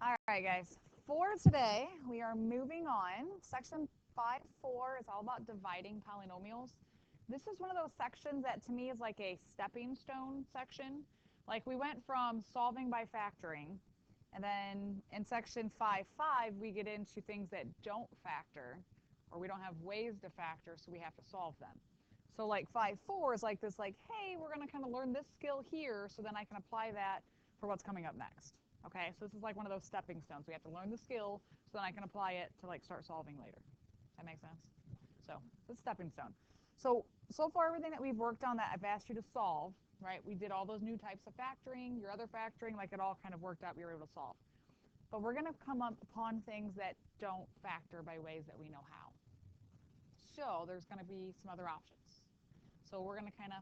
All right, guys. For today, we are moving on. Section 5.4 is all about dividing polynomials. This is one of those sections that to me is like a stepping stone section. Like we went from solving by factoring, and then in section 5.5, we get into things that don't factor, or we don't have ways to factor, so we have to solve them. So like 5.4 is like this, like, hey, we're going to kind of learn this skill here, so then I can apply that for what's coming up next. Okay, so this is like one of those stepping stones. We have to learn the skill so then I can apply it to like start solving later. Does that make sense? So it's a stepping stone. So far everything that we've worked on that I've asked you to solve, right? We did all those new types of factoring, your other factoring, like it all kind of worked out, we were able to solve. But we're going to come up upon things that don't factor by ways that we know how. So there's going to be some other options. So we're going to kind of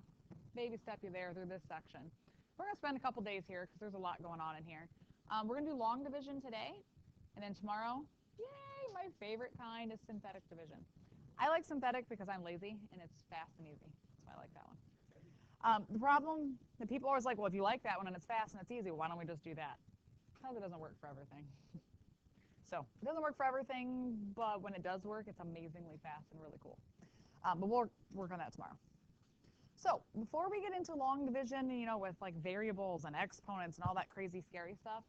baby step you there through this section. We're going to spend a couple days here because there's a lot going on in here. We're going to do long division today, and then tomorrow, yay, my favorite kind is synthetic division. I like synthetic because I'm lazy, and it's fast and easy. That's why I like that one. The problem, the people are always like, well, if you like that one and it's fast and it's easy, why don't we just do that? Because it doesn't work for everything. So it doesn't work for everything, but when it does work, it's amazingly fast and really cool. But we'll work on that tomorrow. So before we get into long division, with like variables and exponents and all that crazy scary stuff,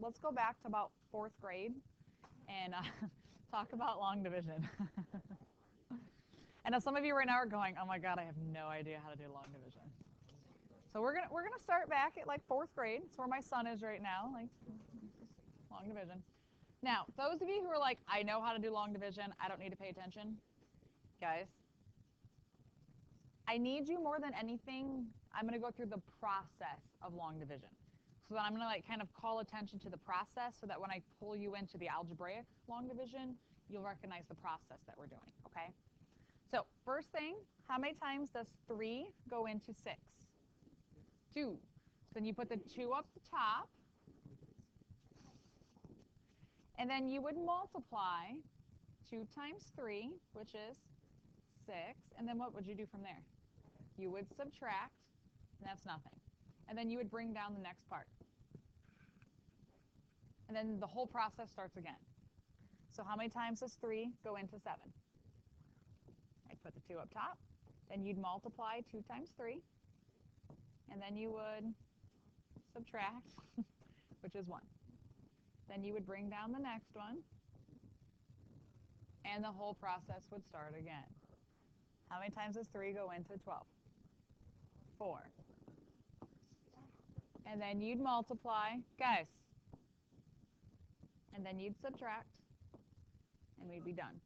let's go back to about 4th grade and talk about long division. And some of you right now are going, oh my God, I have no idea how to do long division. So we're gonna start back at like 4th grade. It's where my son is right now, like long division. Now, those of you who are like, I know how to do long division, I don't need to pay attention, guys, I need you more than anything, I'm going to go through the process of long division. So that I'm going to like kind of call attention to the process so that when I pull you into the algebraic long division, you'll recognize the process that we're doing, okay? So first thing, how many times does 3 go into 6? 2. So then you put the 2 up the top, and then you would multiply 2 times 3, which is 6, and then what would you do from there? You would subtract, and that's nothing. And then you would bring down the next part. And then the whole process starts again. So how many times does 3 go into 7? I'd put the 2 up top. Then you'd multiply 2 times 3. And then you would subtract, which is 1. Then you would bring down the next one. And the whole process would start again. How many times does 3 go into 12? 4. And then you'd multiply, guys, and then you'd subtract, and we'd be done.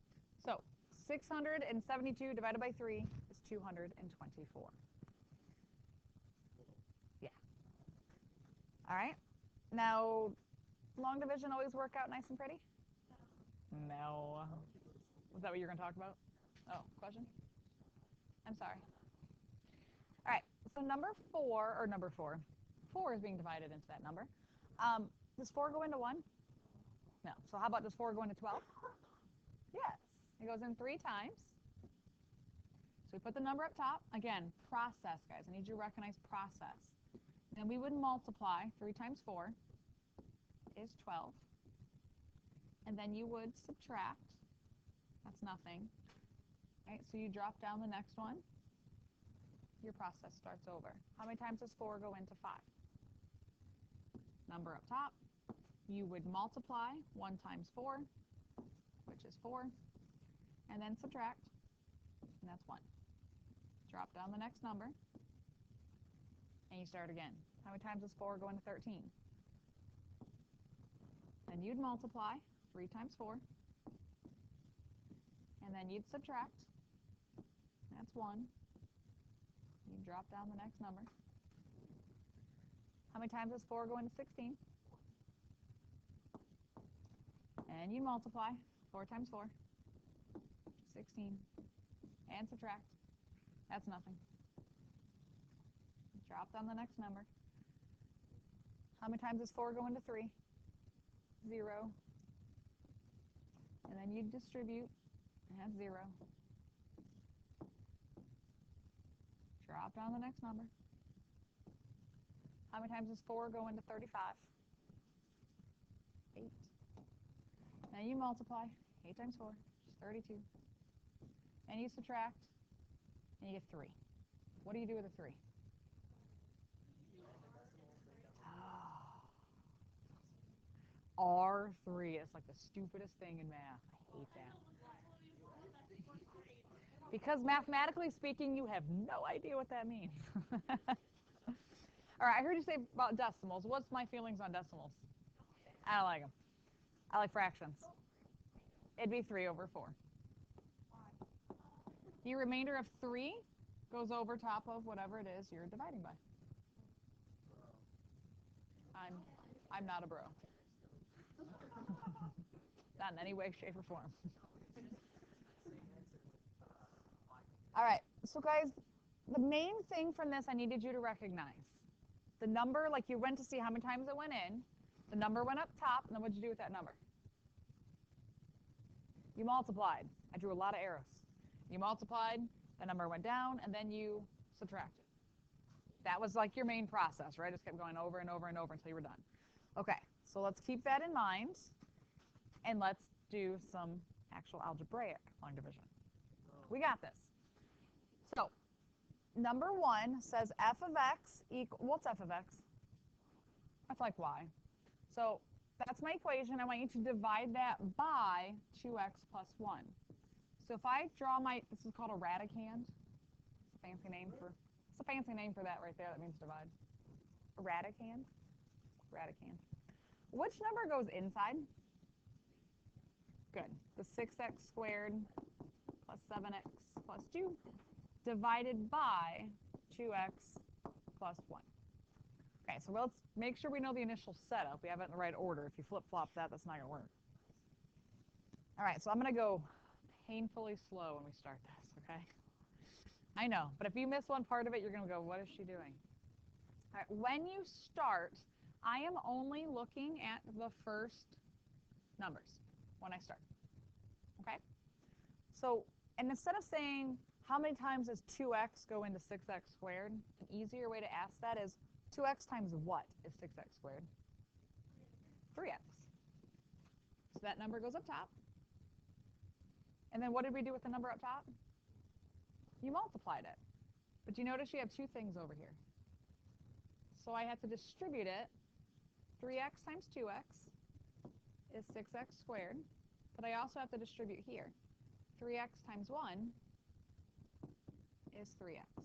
So 672 divided by 3 is 224. Yeah. All right. Now, long division always work out nice and pretty? No. Was that what you were going to talk about? Oh, question? I'm sorry. All right. So number 4, or number 4. 4 is being divided into that number. Does 4 go into 1? No. So how about does 4 go into 12? Yes. It goes in 3 times. So we put the number up top. Again, process, guys. I need you to recognize process. Then we would multiply. 3 times 4 is 12. And then you would subtract. That's nothing. Right? So you drop down the next one. Your process starts over. How many times does 4 go into 5? Number up top. You would multiply 1 times 4, which is 4. And then subtract. And that's 1. Drop down the next number. And you start again. How many times does 4 go into 13? Then you'd multiply 3 times 4. And then you'd subtract. That's 1. You drop down the next number. How many times does 4 go into 16? And you multiply 4 times 4. 16. And subtract. That's nothing. Drop down the next number. How many times does 4 go into 3? 0. And then you distribute, and that's 0. Drop down the next number. How many times does 4 go into 35? 8. 8. Now you multiply. 8 times 4 is 32. And you subtract, and you get 3. What do you do with a 3? R3 is like the stupidest thing in math. I hate that. Because mathematically speaking, you have no idea what that means. All right, I heard you say about decimals. What's my feelings on decimals? I don't like them. I like fractions. It'd be 3 over 4. The remainder of 3 goes over top of whatever it is you're dividing by. I'm not a bro. Not in any way, shape, or form. All right, so guys, the main thing from this I needed you to recognize. The number, like you went to see how many times it went in, the number went up top, and then what did you do with that number? You multiplied. I drew a lot of arrows. You multiplied, the number went down, and then you subtracted. That was like your main process, right? It just kept going over and over and over until you were done. Okay, so let's keep that in mind, and let's do some actual algebraic long division. We got this. So number 1 says f of x equals, what's f of x? That's like y. So that's my equation. I want you to divide that by 2x plus 1. So if I draw this is called a radicand. It's a fancy name for that right there. That means divide. A radicand. Radicand. Which number goes inside? Good. The 6x squared plus 7x plus 2 divided by 2x plus 1. Okay, so let's make sure we know the initial setup. We have it in the right order. If you flip-flop that, that's not going to work. All right, so I'm going to go painfully slow when we start this, okay? I know, but if you miss one part of it, you're going to go, what is she doing? All right, when you start, I am only looking at the first numbers when I start, okay? So, and instead of saying, how many times does 2x go into 6x squared? An easier way to ask that is 2x times what is 6x squared? 3x. So that number goes up top. And then what did we do with the number up top? You multiplied it. But you notice you have 2 things over here. So I have to distribute it. 3x times 2x is 6x squared. But I also have to distribute here. 3x times 1 is 3x.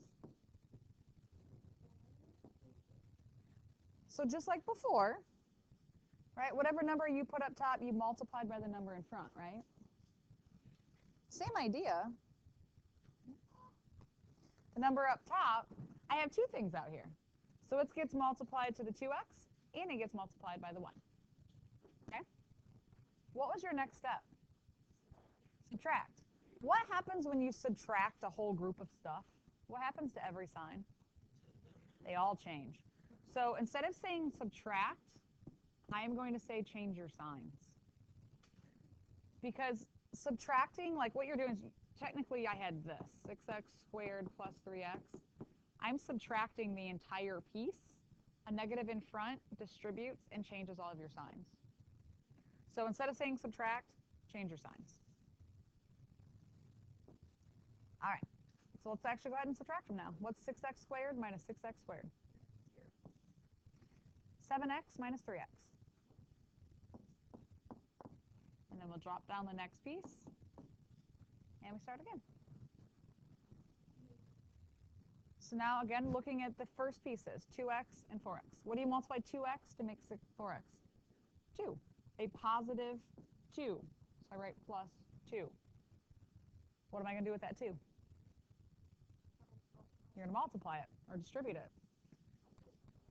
So just like before, right, whatever number you put up top, you multiplied by the number in front, right? Same idea. The number up top, I have 2 things out here. So it gets multiplied to the 2x, and it gets multiplied by the 1. Okay? What was your next step? Subtract. What happens when you subtract a whole group of stuff? What happens to every sign? They all change. So instead of saying subtract, I am going to say change your signs. Because subtracting, like what you're doing is, technically I had this, 6x squared plus 3x. I'm subtracting the entire piece. A negative in front distributes and changes all of your signs. So instead of saying subtract, change your signs. All right, so let's actually go ahead and subtract them now. What's 6x squared minus 6x squared? 7x minus 3x. And then we'll drop down the next piece, and we start again. So now, again, looking at the first pieces, 2x and 4x. What do you multiply 2x to make 4x? 2. A positive 2. So I write plus 2. What am I going to do with that 2? You're going to multiply it or distribute it.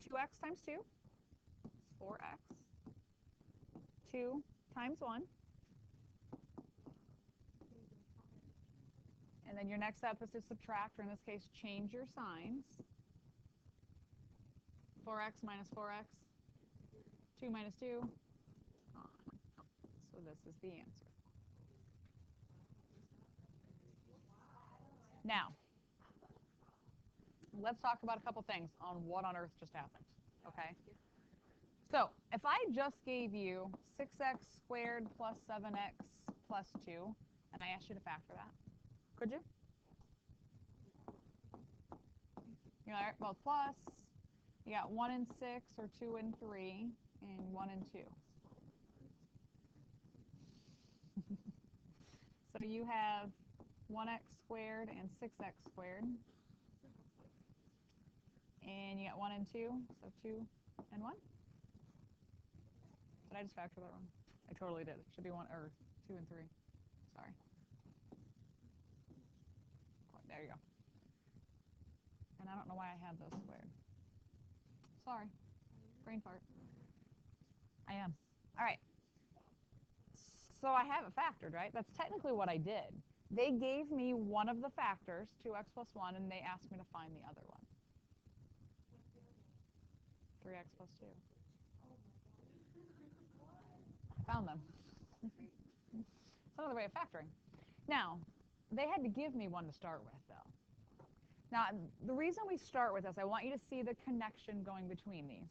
2x times 2 is 4x. 2 times 1. And then your next step is to subtract, or in this case, change your signs. 4x minus 4x. 2 minus 2. So this is the answer. Now, let's talk about a couple things on what on earth just happened, okay? So if I just gave you 6x squared plus 7x plus 2, and I asked you to factor that, could you? You're like, well, plus, you got 1 and 6, or 2 and 3, and 1 and 2. So you have 1x squared and 6x squared. And you got 1 and 2, so 2 and 1. Did I just factor that wrong? I totally did. It should be 1 or 2 and 3. Sorry. There you go. And I don't know why I have those squared. Sorry. Brain fart. I am. All right. So I have it factored, right? That's technically what I did. They gave me one of the factors, 2x plus 1, and they asked me to find the other one. 3x plus 2. I found them. It's another way of factoring. Now, they had to give me one to start with, though. Now, the reason we start with this, I want you to see the connection going between these.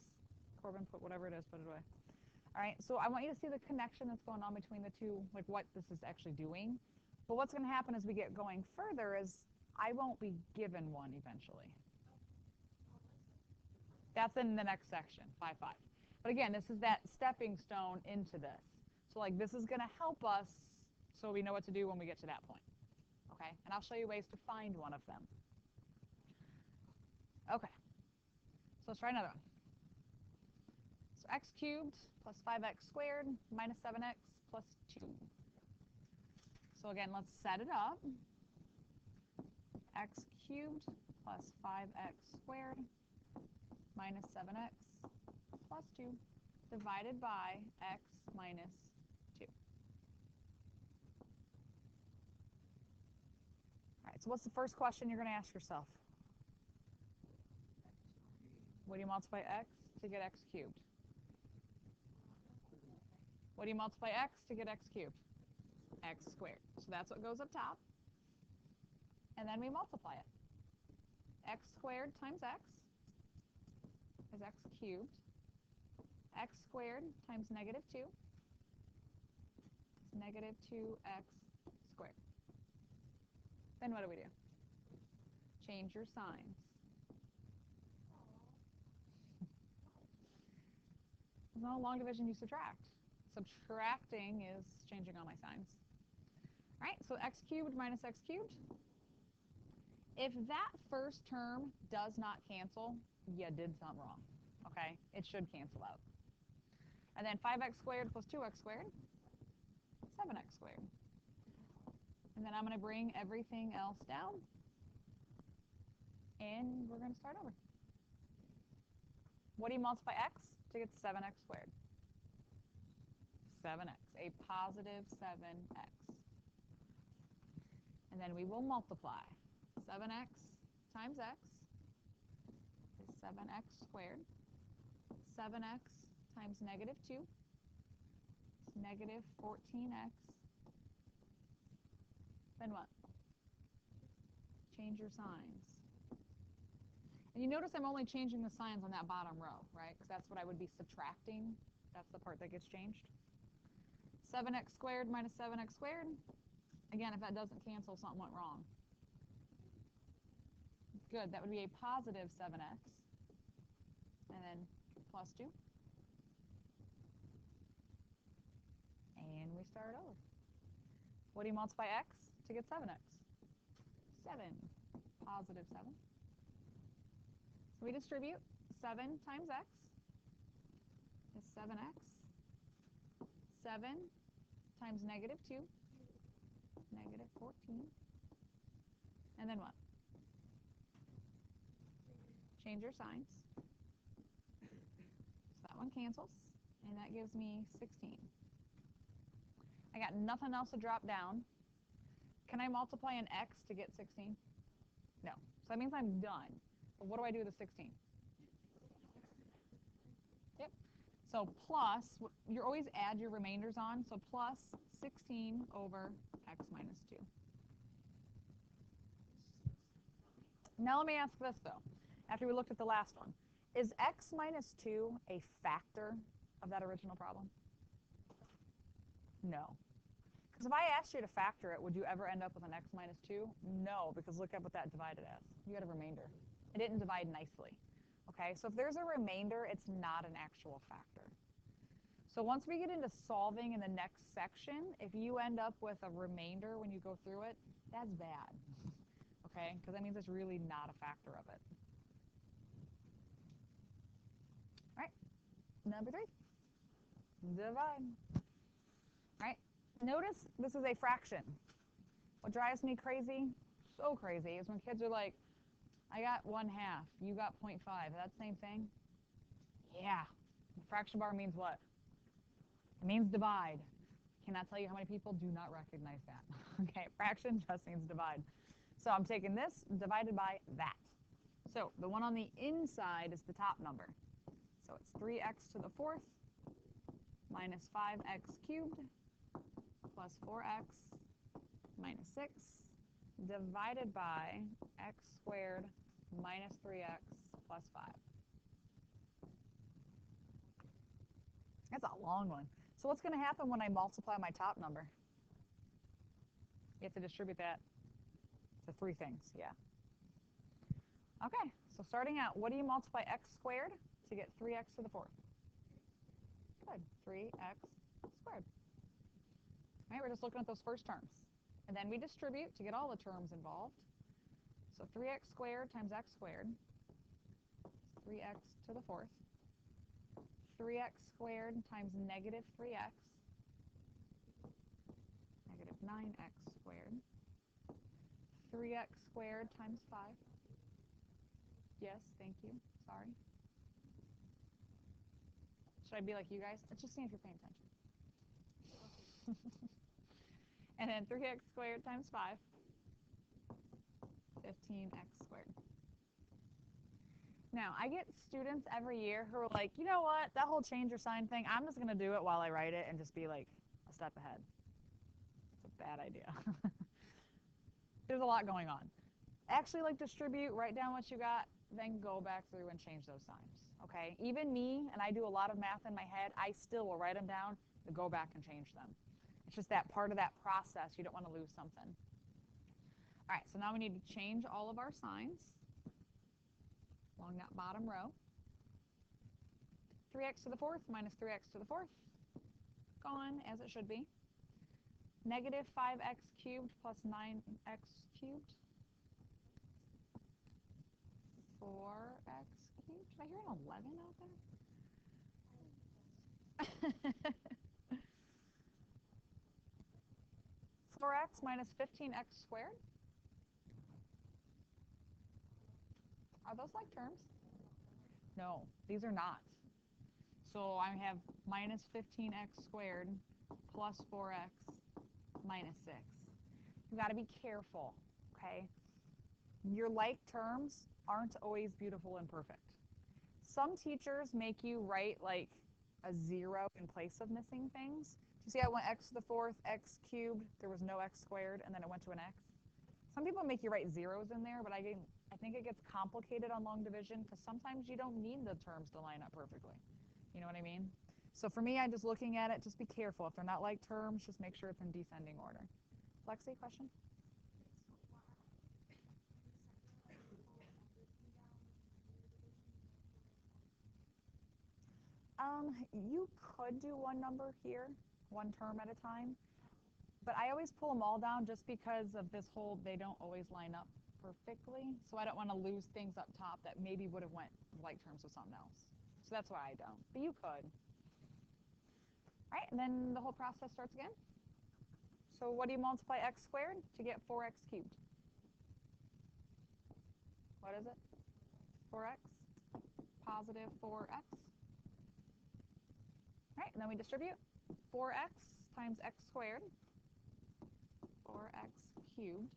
Corbin, put whatever it is, put it away. All right, so I want you to see the connection that's going on between the two, like what this is actually doing. But what's going to happen as we get going further is I won't be given one eventually. That's in the next section, 5-5. But again, this is that stepping stone into this. So like this is going to help us so we know what to do when we get to that point. Okay, and I'll show you ways to find one of them. Okay, so let's try another one. So x cubed plus 5x squared minus 7x plus 2. So again, let's set it up. X cubed plus 5x squared minus 7x plus 2 divided by x minus 2. All right, so what's the first question you're going to ask yourself? What do you multiply x to get x cubed? What do you multiply x to get x cubed? X squared. So that's what goes up top. And then we multiply it. X squared times x is x cubed. X squared times negative 2 is negative 2x squared. Then what do we do? Change your signs. No long division, you subtract. Subtracting is changing all my signs. All right, so x cubed minus x cubed. If that first term does not cancel, you did something wrong. Okay, it should cancel out. And then 5x squared plus 2x squared, 7x squared. And then I'm going to bring everything else down. And we're going to start over. What do you multiply x to get 7x squared? 7x, a positive 7x. And then we will multiply. 7x times x is 7x squared. 7x times negative 2 is negative 14x. Then what? Change your signs. And you notice I'm only changing the signs on that bottom row, right? Because that's what I would be subtracting. That's the part that gets changed. 7x squared minus 7x squared. Again, if that doesn't cancel, something went wrong. Good, that would be a positive 7x. And then plus 2. And we start over. What do you multiply x to get 7x? 7. Positive 7. So we distribute. 7 times x is 7x. 7 times negative 2, negative 14. And then what? Change your signs. So that one cancels. And that gives me 16. I got nothing else to drop down. Can I multiply an x to get 16? No. So that means I'm done. But what do I do with the 16? Yep. So plus, you always add your remainders on. So plus 16 over x minus 2. Now let me ask this, though, after we looked at the last one. Is x minus 2 a factor of that original problem? No. Because if I asked you to factor it, would you ever end up with an x minus 2? No, because look at what that divided as. You had a remainder. It didn't divide nicely. Okay, so if there's a remainder, it's not an actual factor. So once we get into solving in the next section, if you end up with a remainder when you go through it, that's bad. Okay, because that means it's really not a factor of it. All right, number 3, divide. All right, notice this is a fraction. What drives me crazy, so crazy, is when kids are like, I got 1/2, you got 0.5. That same thing? Yeah. The fraction bar means what? It means divide. Cannot tell you how many people do not recognize that. Okay, fraction just means divide. So I'm taking this divided by that. So the one on the inside is the top number. So it's 3x to the 4th minus 5x cubed plus 4x minus 6 divided by x squared minus 3x plus 5. That's a long one. So what's going to happen when I multiply my top number? You have to distribute that to 3 things, yeah. Okay, so starting out, what do you multiply x squared to get 3x to the 4th? Good, 3x squared. All right, we're just looking at those first terms. And then we distribute to get all the terms involved. So 3x squared times x squared is 3x to the 4th. 3x squared times negative 3x, negative 9x squared. 3x squared times 5. Yes, thank you. Sorry. Should I be like you guys? Let's just see if you're paying attention. And then 3x squared times 5, 15x squared. Now, I get students every year who are like, you know what, that whole change your sign thing, I'm just going to do it while I write it and just be like a step ahead. It's a bad idea. There's a lot going on. Actually, like, distribute, write down what you got, then go back through and change those signs. Okay? Even me, and I do a lot of math in my head, I still will write them down and go back and change them. It's just that part of that process. You don't want to lose something. All right, so now we need to change all of our signs along that bottom row. 3x to the 4th minus 3x to the 4th. Gone, as it should be. Negative 5x cubed plus 9x cubed. 4x cubed. Did I hear an 11 out there? 4x minus 15x squared. Are those like terms? No, these are not. So I have minus 15x squared plus 4x minus 6. You got to be careful, okay? Your like terms aren't always beautiful and perfect. Some teachers make you write like a 0 in place of missing things. Do you see I went x to the 4th, x cubed, there was no x squared, and then it went to an x? Some people make you write zeros in there, but I think it gets complicated on long division because sometimes you don't need the terms to line up perfectly. You know what I mean? So for me, I'm just looking at it, just be careful. If they're not like terms, just make sure it's in descending order. Lexi, question? You could do one number here, one term at a time, but I always pull them all down just because of this whole they don't always line up perfectly. So I don't want to lose things up top that maybe would have went like terms with something else. So that's why I don't, but you could. All right, and then the whole process starts again. So what do you multiply x squared to get 4x cubed? What is it? 4x, positive 4x. All right, and then we distribute 4x times x squared, 4x cubed,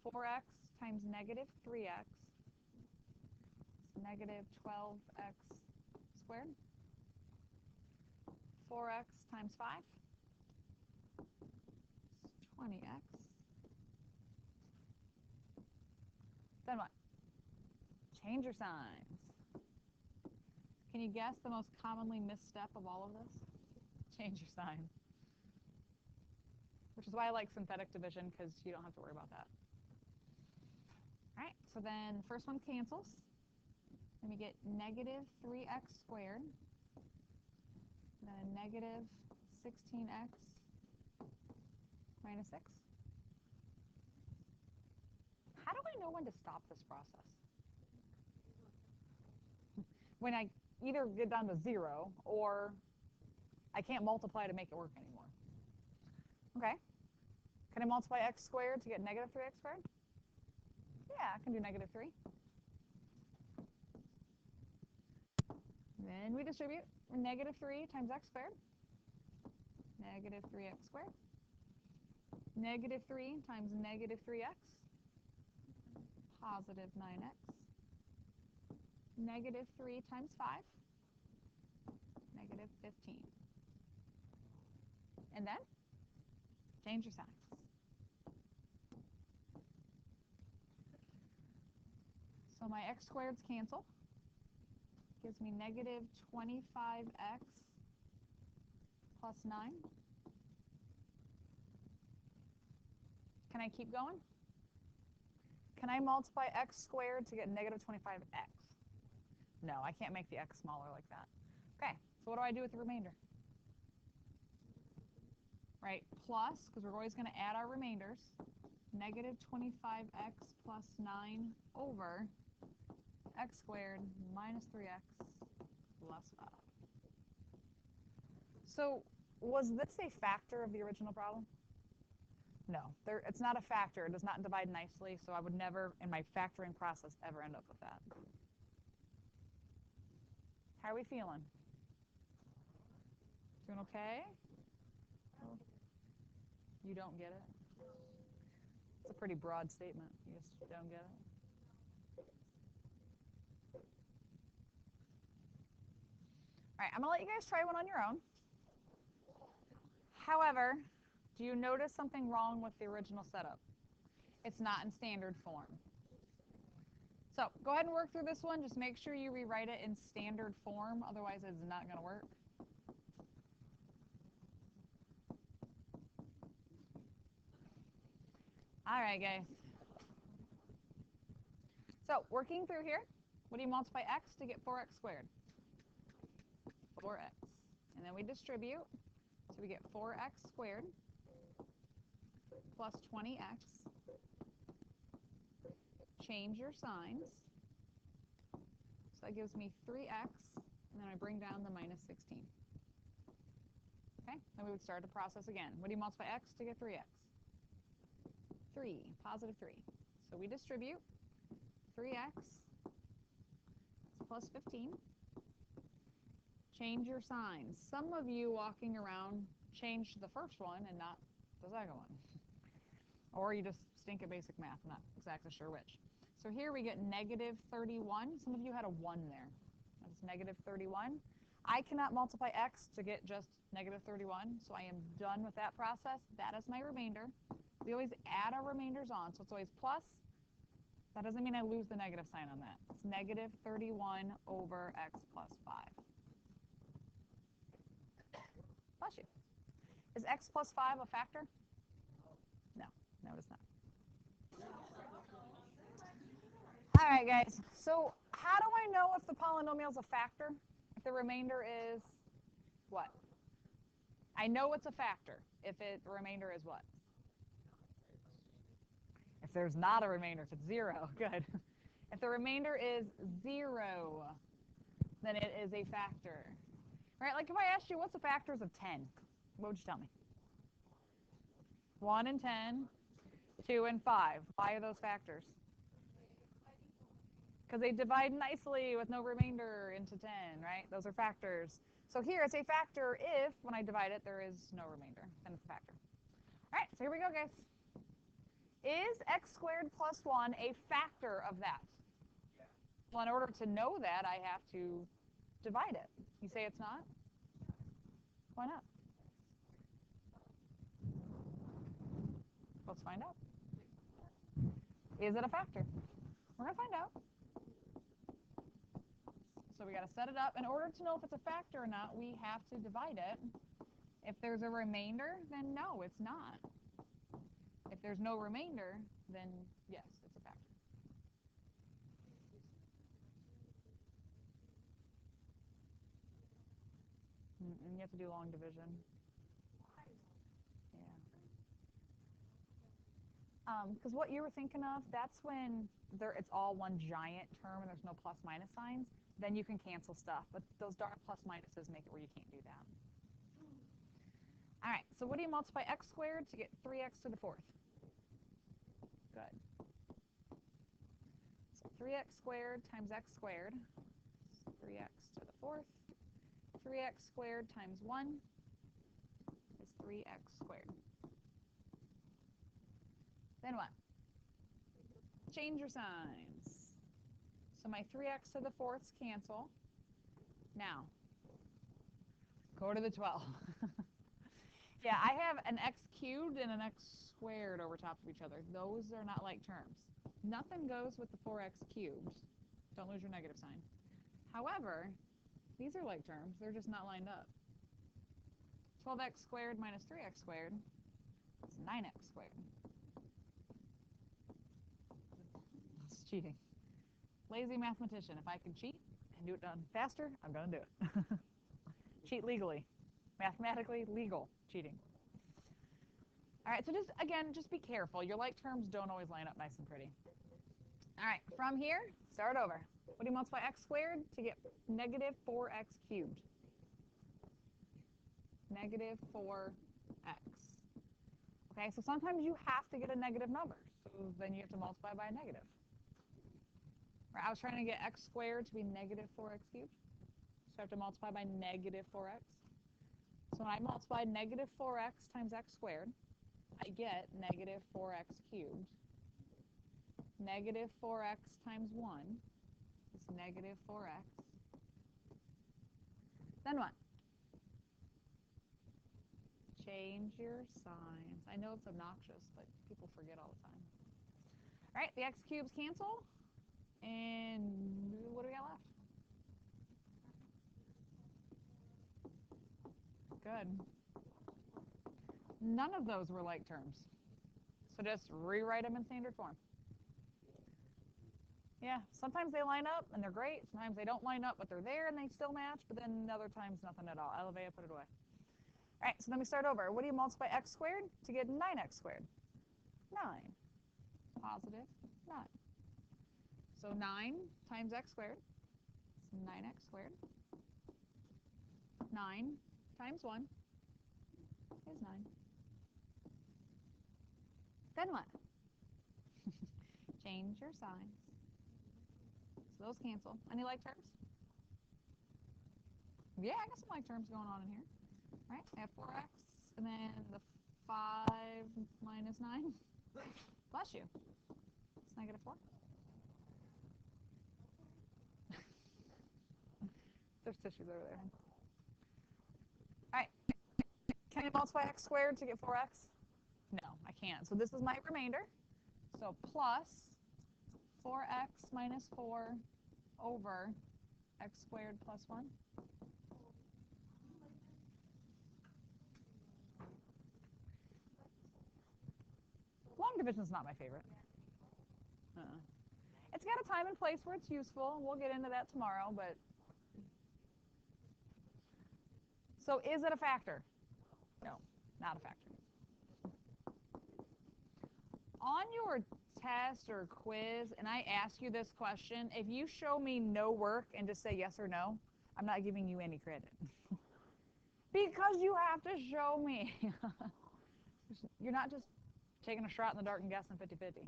4x times negative 3x, negative 12x squared, 4x times 5, 20x. Then what? Change your signs. Can you guess the most commonly misstep of all of this? Change your sign. Which is why I like synthetic division, because you don't have to worry about that. All right, so then the first one cancels. Then we get negative 3x squared. And then a negative 16x minus 6. How do I know when to stop this process? When I either get down to 0 or I can't multiply to make it work anymore. Okay. Can I multiply x squared to get negative 3x squared? Yeah, I can do negative 3. Then we distribute negative 3 times x squared. Negative 3x squared. Negative 3 times negative 3x. Positive 9x. Negative 3 times 5. Negative 15. And then change your signs. So my x squareds cancel. Gives me negative 25x plus 9. Can I keep going? Can I multiply x squared to get negative 25x? No, I can't make the x smaller like that. Okay, so what do I do with the remainder? Right, plus, because we're always going to add our remainders, negative 25x plus 9 over x squared minus 3x plus 5. So was this a factor of the original problem? No, it's not a factor. It does not divide nicely, so I would never, in my factoring process, ever end up with that. How are we feeling? Doing okay? You don't get it? It's a pretty broad statement. You just don't get it. All right, I'm going to let you guys try one on your own. However, do you notice something wrong with the original setup? It's not in standard form. So go ahead and work through this one. Just make sure you rewrite it in standard form. Otherwise, it's not going to work. All right, guys. So working through here, what do you multiply x to get 4x squared? 4x. And then we distribute. So we get 4x squared plus 20x. Change your signs. So that gives me 3x, and then I bring down the minus 16. Okay, then we would start the process again. What do you multiply x to get 3x? 3, positive 3. So we distribute 3x plus 15. Change your signs. Some of you walking around changed the first one and not the second one. Or you just stink at basic math. I'm not exactly sure which. So here we get negative 31. Some of you had a 1 there. That's negative 31. I cannot multiply x to get just negative 31, so I am done with that process. That is my remainder. We always add our remainders on, so it's always plus. That doesn't mean I lose the negative sign on that. It's negative 31 over x plus 5. Bless you. Is x plus 5 a factor? No, no, it's not. All right, guys. So how do I know if the polynomial is a factor? If the remainder is what? I know it's a factor if the remainder is what? If there's not a remainder, if it's 0, good. If the remainder is 0, then it is a factor. Right? Like if I asked you what's the factors of 10, what would you tell me? 1 and 10, 2 and 5. Why are those factors? Because they divide nicely with no remainder into 10, right? Those are factors. So here it's a factor if, when I divide it, there is no remainder. Then it's a factor. All right, so here we go, guys. Is x squared plus 1 a factor of that? Well, in order to know that, I have to divide it. You say it's not? Why not? Let's find out. Is it a factor? We're going to find out. So we got to set it up. In order to know if it's a factor or not, we have to divide it. If there's a remainder, then no, it's not. If there's no remainder, then yes, it's a factor. And you have to do long division. Yeah. Because what you were thinking of, that's when it's all one giant term and there's no plus minus signs. Then you can cancel stuff. But those dark plus minuses make it where you can't do that. All right, so what do you multiply x squared to get 3x to the fourth? Good. So 3x squared times x squared, 3x to the fourth. 3x squared times 1 is 3x squared. Then what? Change your signs. So my 3x to the fourths cancel. Now, go to the 12. Yeah, I have an x cubed and an x squared over top of each other. Those are not like terms. Nothing goes with the 4x cubed. Don't lose your negative sign. However, these are like terms. They're just not lined up. 12x squared minus 3x squared is 9x squared. It's cheating. Lazy mathematician. If I can cheat and do it done faster, I'm going to do it. Cheat legally. Mathematically legal cheating. All right, so just be careful. Your like terms don't always line up nice and pretty. All right, from here, start over. What do you multiply x squared to get negative 4x cubed? Negative 4x. Okay, so sometimes you have to get a negative number. So then you have to multiply by a negative. Right, I was trying to get x squared to be negative 4x cubed. So I have to multiply by negative 4x. So when I multiply negative 4x times x squared, I get negative 4x cubed. Negative 4x times 1 is negative 4x. Then what? Change your signs. I know it's obnoxious, but people forget all the time. All right, the x cubes cancel. And what do we got left? Good. None of those were like terms. So just rewrite them in standard form. Yeah, sometimes they line up and they're great. Sometimes they don't line up, but they're there and they still match. But then other times, nothing at all. Elevate, put it away. All right, so then we start over. What do you multiply x squared to get 9x squared? 9. Positive 9. So 9 times x squared is 9x squared. 9 times 1 is 9. Then what? Change your signs. So those cancel. Any like terms? Yeah, I got some like terms going on in here. All right, I have 4x, and then the 5 minus 9. Bless you. It's negative 4. There's tissues over there. All right. Can I multiply x squared to get 4x? No, I can't. So this is my remainder. So plus 4x minus 4 over x squared plus 1. Long division is not my favorite. It's got a time and place where it's useful. We'll get into that tomorrow, but so is it a factor? No, not a factor. On your test or quiz, and I ask you this question, if you show me no work and just say yes or no, I'm not giving you any credit. Because you have to show me. You're not just taking a shot in the dark and guessing 50-50.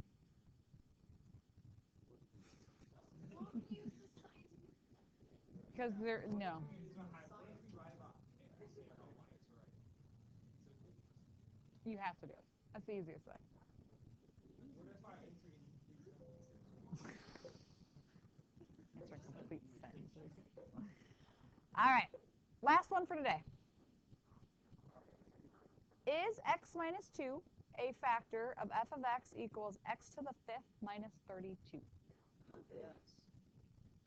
Because no. You have to do it. That's the easiest way. Answer complete sentences. All right. Last one for today. Is x minus 2 a factor of f of x equals x to the 5th minus 32? Yes.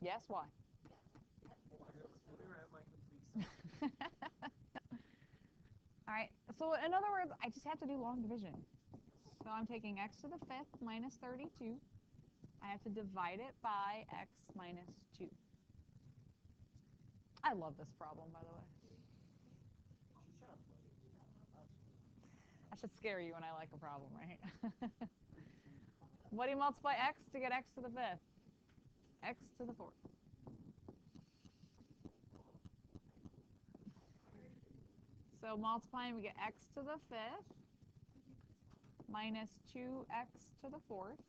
Yes, why? All right, so in other words, I just have to do long division. So I'm taking x to the 5th minus 32. I have to divide it by x minus 2. I love this problem, by the way. I should scare you when I like a problem, right? What do you multiply x to get x to the 5th? X to the 4th. So multiplying, we get x to the 5th minus 2x to the 4th.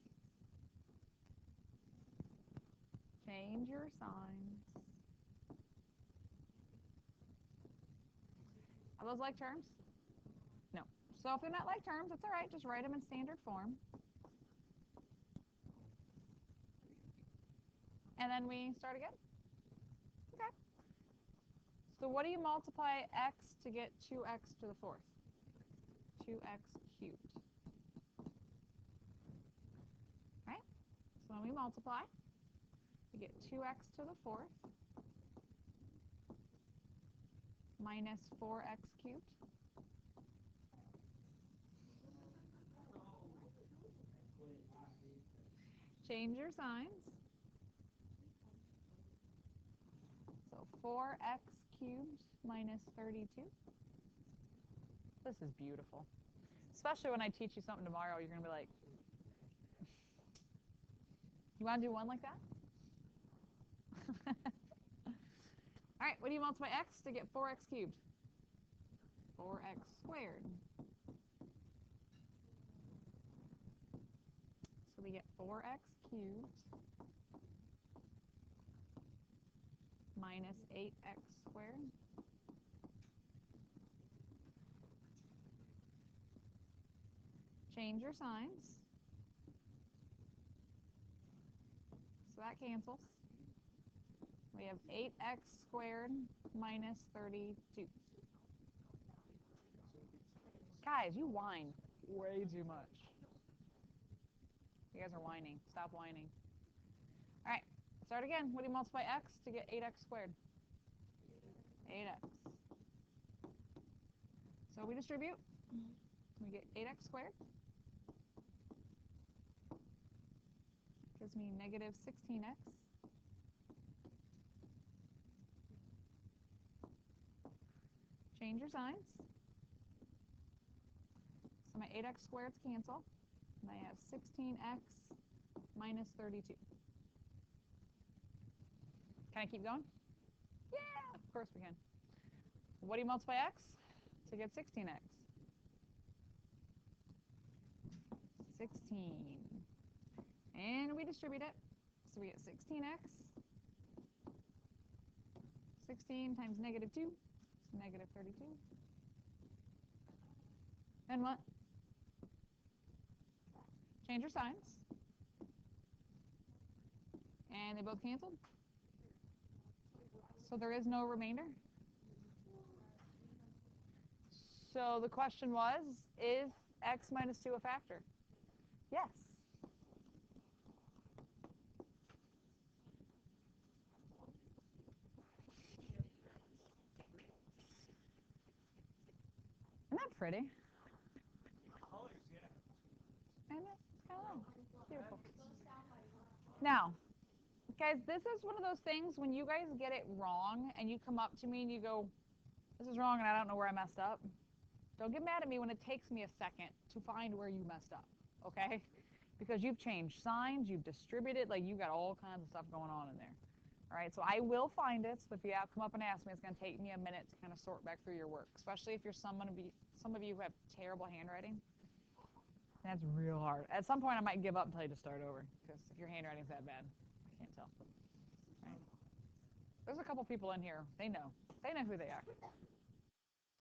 Change your signs. Are those like terms? No. So if they're not like terms, it's all right. Just write them in standard form. And then we start again? Okay. So what do you multiply x to get 2x to the 4th? 2x cubed. Right? So when we multiply, we get 2x to the 4th minus 4x cubed. Change your signs. So 4x cubed minus 32. This is beautiful. Especially when I teach you something tomorrow, you're going to be like, you want to do one like that? All right, what do you multiply x to get 4x cubed? 4x squared. So we get 4x cubed minus 8x squared. Change your signs. So that cancels. We have 8x squared minus 32. Guys, you whine way too much. You guys are whining. Stop whining. All right, start again. What do you multiply x to get 8x squared? 8x. So we distribute. We get 8x squared. Gives me negative 16x. Change your signs. So my 8x squareds cancel. And I have 16x minus 32. Can I keep going? Yeah, of course we can. What do you multiply x to get 16x? 16. And we distribute it. So we get 16x. 16 times negative 2 is negative 32. And what? Change your signs. And they both canceled. So there is no remainder. So the question was, is x minus 2 a factor? Yes. Isn't that pretty? Isn't it? It's kind of beautiful. Now, guys, this is one of those things when you guys get it wrong and you come up to me and you go, this is wrong and I don't know where I messed up. Don't get mad at me when it takes me a second to find where you messed up, okay? Because you've changed signs, you've distributed, like you've got all kinds of stuff going on in there. All right, so I will find it. So if you come up and ask me, it's going to take me a minute to kind of sort back through your work, especially if you're some of you who have terrible handwriting. That's real hard. At some point, I might give up and tell you to start over because if your handwriting's that bad, I can't tell. Right? There's a couple people in here. They know. They know who they are.